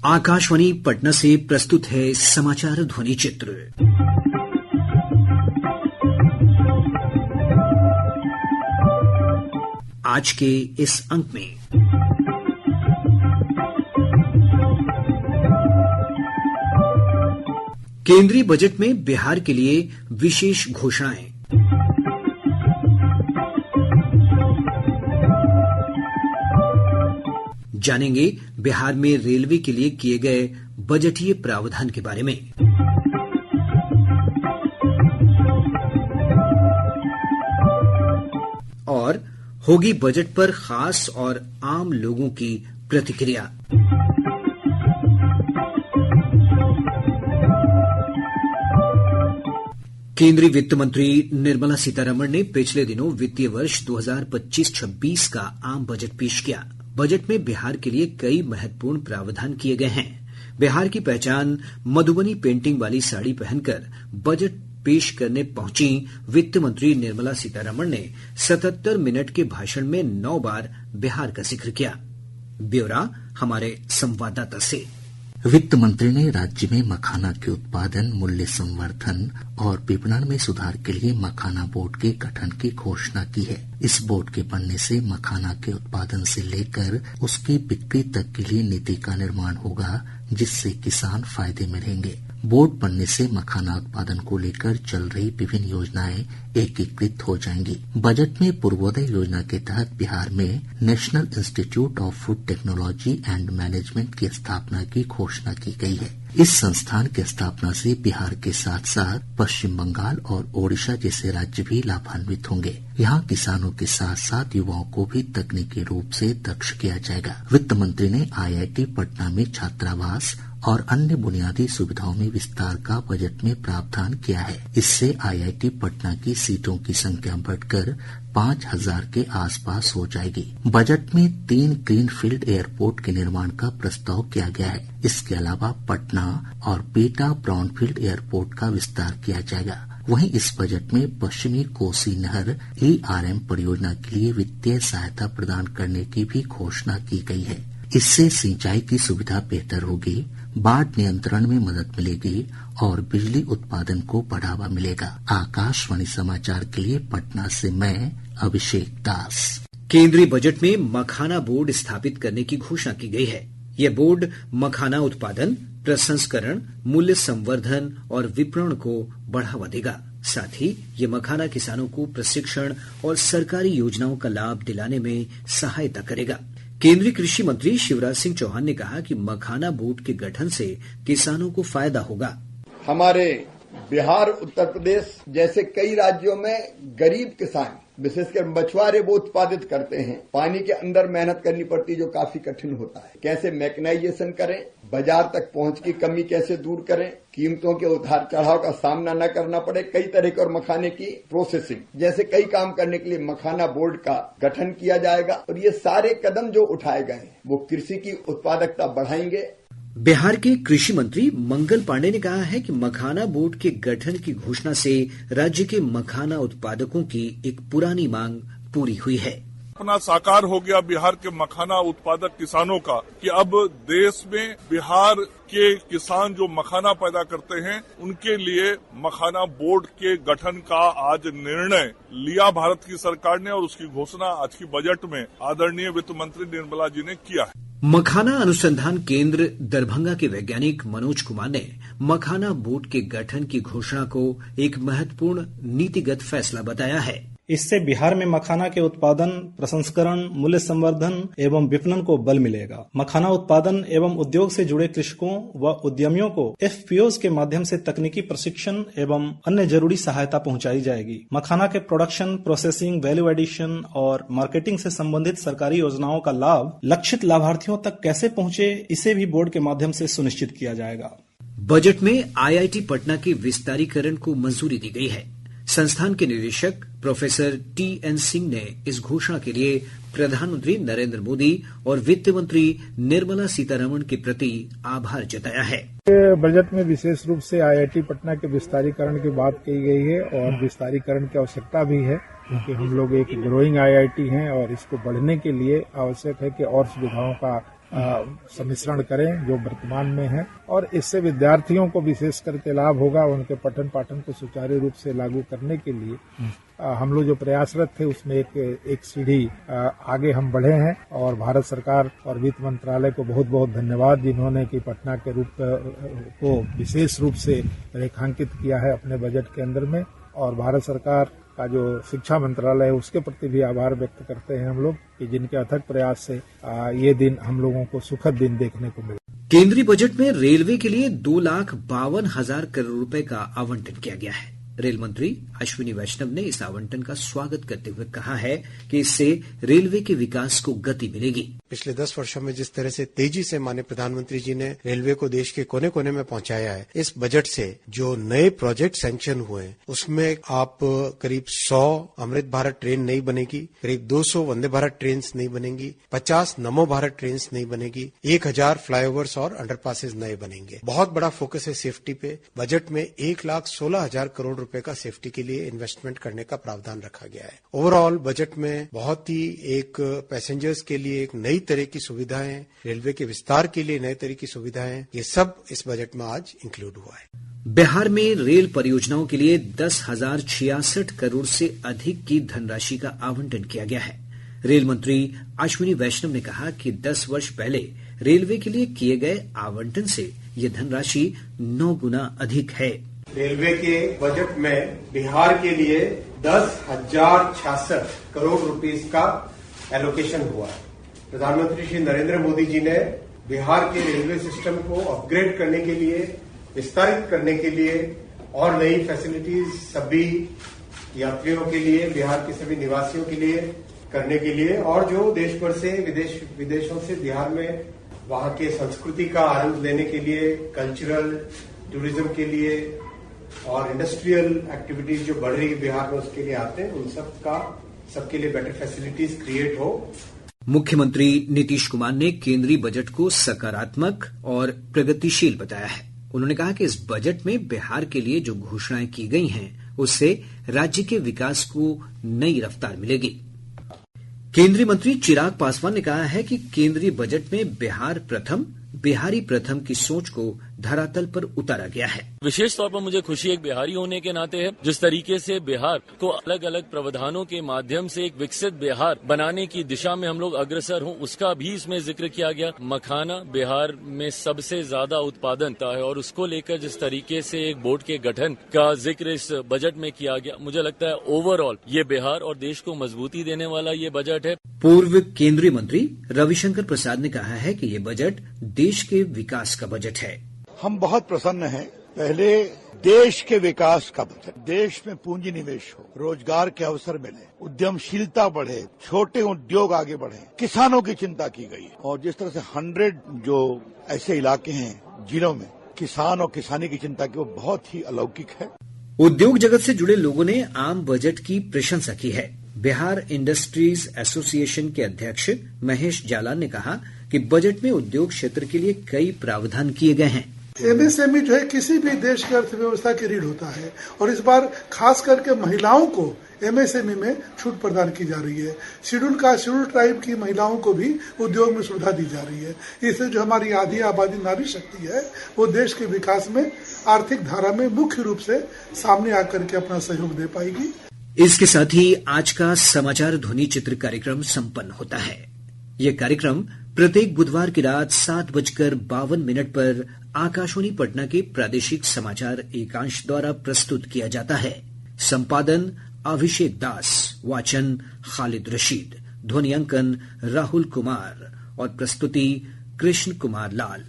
आकाशवाणी पटना से प्रस्तुत है समाचार ध्वनि चित्र। आज के इस अंक में केंद्रीय बजट में बिहार के लिए विशेष घोषणाएं, जानेंगे बिहार में रेलवे के लिए किए गए बजटीय प्रावधान के बारे में। और होगी बजट पर खास और आम लोगों की प्रतिक्रिया। केंद्रीय वित्त मंत्री निर्मला सीतारमण ने पिछले दिनों वित्तीय वर्ष 2025-26 का आम बजट पेश किया। बजट में बिहार के लिए कई महत्वपूर्ण प्रावधान किए गए हैं। बिहार की पहचान मधुबनी पेंटिंग वाली साड़ी पहनकर बजट पेश करने पहुंची वित्त मंत्री निर्मला सीतारमण ने 77 मिनट के भाषण में 9 बार बिहार का जिक्र किया। ब्यौरा हमारे संवाददाता से। वित्त मंत्री ने राज्य में मखाना के उत्पादन, मूल्य संवर्धन और विपणन में सुधार के लिए मखाना बोर्ड के गठन की घोषणा की है। इस बोर्ड के बनने से मखाना के उत्पादन से लेकर उसकी बिक्री तक के लिए नीति का निर्माण होगा, जिससे किसान फायदे में रहेंगे। बोर्ड बनने से मखाना उत्पादन को लेकर चल रही विभिन्न योजनाएं एकीकृत हो जाएंगी। बजट में पूर्वोदय योजना के तहत बिहार में national institute of food technology and management की स्थापना की घोषणा की गई है। इस संस्थान की स्थापना से बिहार के साथ साथ पश्चिम बंगाल और ओडिशा जैसे राज्य भी लाभान्वित होंगे। यहाँ किसानों के साथ साथ युवाओं को भी तकनीकी रूप से दक्ष किया जाएगा। वित्त मंत्री ने IIT पटना में छात्रावास और अन्य बुनियादी सुविधाओं में विस्तार का बजट में प्रावधान किया है। इससे IIT पटना की सीटों की संख्या बढ़कर 5000 के आसपास हो जाएगी। बजट में 3 ग्रीनफील्ड एयरपोर्ट के निर्माण का प्रस्ताव किया गया है। इसके अलावा पटना और बेटा ब्राउनफील्ड एयरपोर्ट का विस्तार किया जाएगा। वहीं इस बजट में पश्चिमी कोसी नहर ERM परियोजना के लिए वित्तीय सहायता प्रदान करने की भी घोषणा की गई है। इससे सिंचाई की सुविधा बेहतर होगी, बाढ़ नियंत्रण में मदद मिलेगी और बिजली उत्पादन को बढ़ावा मिलेगा। आकाशवाणी समाचार के लिए पटना से मैं अभिषेक दास। केंद्रीय बजट में मखाना बोर्ड स्थापित करने की घोषणा की गई है। यह बोर्ड मखाना उत्पादन, प्रसंस्करण, मूल्य संवर्धन और विपणन को बढ़ावा देगा। साथ ही ये मखाना किसानों को प्रशिक्षण और सरकारी योजनाओं का लाभ दिलाने में सहायता करेगा। केंद्रीय कृषि मंत्री शिवराज सिंह चौहान ने कहा कि मखाना बोर्ड के गठन से किसानों को फायदा होगा। हमारे बिहार, उत्तर प्रदेश जैसे कई राज्यों में गरीब किसान, विशेषकर मछुआरे, वो उत्पादित करते हैं। पानी के अंदर मेहनत करनी पड़ती है, जो काफी कठिन होता है। कैसे मैकेनाइजेशन करें, बाजार तक पहुंच की कमी कैसे दूर करें, कीमतों के उतार चढ़ाव का सामना न करना पड़े, कई तरह के और मखाने की प्रोसेसिंग जैसे कई काम करने के लिए मखाना बोर्ड का गठन किया जाएगा। और ये सारे कदम जो उठाए गए हैं वो कृषि की उत्पादकता बढ़ाएंगे। बिहार के कृषि मंत्री मंगल पांडे ने कहा है कि मखाना बोर्ड के गठन की घोषणा से राज्य के मखाना उत्पादकों की एक पुरानी मांग पूरी हुई है। अपना साकार हो गया बिहार के मखाना उत्पादक किसानों का कि अब देश में बिहार के किसान जो मखाना पैदा करते हैं उनके लिए मखाना बोर्ड के गठन का आज निर्णय लिया भारत की सरकार ने, और उसकी घोषणा आज की बजट में आदरणीय वित्त मंत्री निर्मला जी ने किया है। मखाना अनुसंधान केंद्र दरभंगा के वैज्ञानिक मनोज कुमार ने मखाना बोर्ड के गठन की घोषणा को एक महत्वपूर्ण नीतिगत फैसला बताया है। इससे बिहार में मखाना के उत्पादन, प्रसंस्करण, मूल्य संवर्धन एवं विपणन को बल मिलेगा। मखाना उत्पादन एवं उद्योग से जुड़े कृषकों व उद्यमियों को FPOs के माध्यम से तकनीकी प्रशिक्षण एवं अन्य जरूरी सहायता पहुंचाई जाएगी। मखाना के प्रोडक्शन, प्रोसेसिंग, वैल्यू एडिशन और मार्केटिंग से संबंधित सरकारी योजनाओं का लाभ लक्षित लाभार्थियों तक कैसे पहुंचे, इसे भी बोर्ड के माध्यम से सुनिश्चित किया जाएगा। बजट में IIT पटना के विस्तारीकरण को मंजूरी दी गई है। संस्थान के निदेशक प्रोफेसर TN सिंह ने इस घोषणा के लिए प्रधानमंत्री नरेंद्र मोदी और वित्त मंत्री निर्मला सीतारमण के प्रति आभार जताया है। बजट में विशेष रूप से IIT पटना के विस्तारीकरण की बात की गई है और विस्तारीकरण की आवश्यकता भी है, क्योंकि हम लोग एक ग्रोइंग IIT हैं और इसको बढ़ने के लिए आवश्यक है कि और सुविधाओं का सम्मिश्रण करें जो वर्तमान में है, और इससे विद्यार्थियों को विशेष करके लाभ होगा। उनके पठन पाठन को सुचारू रूप से लागू करने के लिए हम लोग जो प्रयासरत थे उसमें एक सीढ़ी आगे हम बढ़े हैं, और भारत सरकार और वित्त मंत्रालय को बहुत बहुत धन्यवाद जिन्होंने कि पटना के रूप को विशेष रूप से रेखांकित किया है अपने बजट के अंदर में। और भारत सरकार का जो शिक्षा मंत्रालय है उसके प्रति भी आभार व्यक्त करते हैं हम लोग कि जिनके अथक प्रयास से ये दिन हम लोगों को सुखद दिन देखने को मिला। केंद्रीय बजट में रेलवे के लिए 2,52,000 करोड़ रुपए का आवंटन किया गया है। रेल मंत्री अश्विनी वैष्णव ने इस आवंटन का स्वागत करते हुए कहा है कि इससे रेलवे के विकास को गति मिलेगी। पिछले 10 वर्षों में जिस तरह से तेजी से माननीय प्रधानमंत्री जी ने रेलवे को देश के कोने कोने में पहुंचाया है, इस बजट से जो नए प्रोजेक्ट सैंक्शन हुए उसमें आप करीब 100 अमृत भारत ट्रेन नई बनेगी, करीब 200 वंदे भारत ट्रेन नई बनेगी, 50 नमो भारत ट्रेन नई बनेगी, 1000 फ्लाईओवर्स और अंडरपासेज नए बनेंगे। बहुत बड़ा फोकस है सेफ्टी पे। बजट में 1,16,000 करोड़ रुपए का सेफ्टी के लिए इन्वेस्टमेंट करने का प्रावधान रखा गया है। ओवरऑल बजट में बहुत ही एक पैसेंजर्स के लिए एक नई तरह की सुविधाएं, रेलवे के विस्तार के लिए नए तरह की सुविधाएं, ये सब इस बजट में आज इंक्लूड हुआ है। बिहार में रेल परियोजनाओं के लिए 10,066 करोड़ से अधिक की धनराशि का आवंटन किया गया है। रेल मंत्री अश्विनी वैष्णव ने कहा कि 10 वर्ष पहले रेलवे के लिए किए गए आवंटन से ये धनराशि 9 गुना अधिक है। रेलवे के बजट में बिहार के लिए 10,066 करोड़ रुपीस का एलोकेशन हुआ है। प्रधानमंत्री श्री नरेंद्र मोदी जी ने बिहार के रेलवे सिस्टम को अपग्रेड करने के लिए, विस्तारित करने के लिए और नई फैसिलिटीज सभी यात्रियों के लिए, बिहार के सभी निवासियों के लिए करने के लिए, और जो देश भर से विदेशों से बिहार में वहां के संस्कृति का आनंद लेने के लिए, कल्चरल टूरिज्म के लिए और इंडस्ट्रियल एक्टिविटीज जो बढ़ रही है बिहार में उसके लिए आते हैं, उन सबके लिए बेटर फैसिलिटीज क्रिएट हो। मुख्यमंत्री नीतीश कुमार ने केंद्रीय बजट को सकारात्मक और प्रगतिशील बताया है। उन्होंने कहा कि इस बजट में बिहार के लिए जो घोषणाएं की गई हैं उससे राज्य के विकास को नई रफ्तार मिलेगी। केंद्रीय मंत्री चिराग पासवान ने कहा है कि केंद्रीय बजट में बिहारी प्रथम की सोच को धरातल पर उतारा गया है। विशेष तौर पर मुझे खुशी एक बिहारी होने के नाते है, जिस तरीके से बिहार को अलग अलग प्रावधानों के माध्यम से एक विकसित बिहार बनाने की दिशा में हम लोग अग्रसर हों, उसका भी इसमें जिक्र किया गया। मखाना बिहार में सबसे ज्यादा उत्पादन होता है और उसको लेकर जिस तरीके से एक बोर्ड के गठन का जिक्र इस बजट में किया गया, मुझे लगता है ओवरऑल ये बिहार और देश को मजबूती देने वाला ये बजट है। पूर्व केंद्रीय मंत्री रविशंकर प्रसाद ने कहा है कि ये बजट देश के विकास का बजट है। हम बहुत प्रसन्न हैं। पहले देश के विकास का बजट, देश में पूंजी निवेश हो, रोजगार के अवसर मिले, उद्यमशीलता बढ़े, छोटे उद्योग आगे बढ़े, किसानों की चिंता की गई है। और जिस तरह से 100 जो ऐसे इलाके हैं जिलों में किसान और किसानी की चिंता की, वो बहुत ही अलौकिक है। उद्योग जगत से जुड़े लोगों ने आम बजट की प्रशंसा की है। बिहार इंडस्ट्रीज एसोसिएशन के अध्यक्ष महेश जालान ने कहा कि बजट में उद्योग क्षेत्र के लिए कई प्रावधान किए गए हैं। एमएसएमई जो है किसी भी देश की अर्थव्यवस्था की रीढ़ होता है, और इस बार खास करके महिलाओं को एमएसएमई में छूट प्रदान की जा रही है। शेड्यूल ट्राइब की महिलाओं को भी उद्योग में सुविधा दी जा रही है। इससे जो हमारी आधी आबादी नारी शक्ति है वो देश के विकास में, आर्थिक धारा में मुख्य रूप से सामने आकर के अपना सहयोग दे पाएगी। इसके साथ ही आज का समाचार ध्वनि चित्र कार्यक्रम संपन्न होता है। यह कार्यक्रम प्रत्येक बुधवार की रात 7:52 पर आकाशवाणी पटना के प्रादेशिक समाचार एकांश द्वारा प्रस्तुत किया जाता है। संपादन अभिषेक दास, वाचन खालिद रशीद, ध्वनियांकन राहुल कुमार और प्रस्तुति कृष्ण कुमार लाल।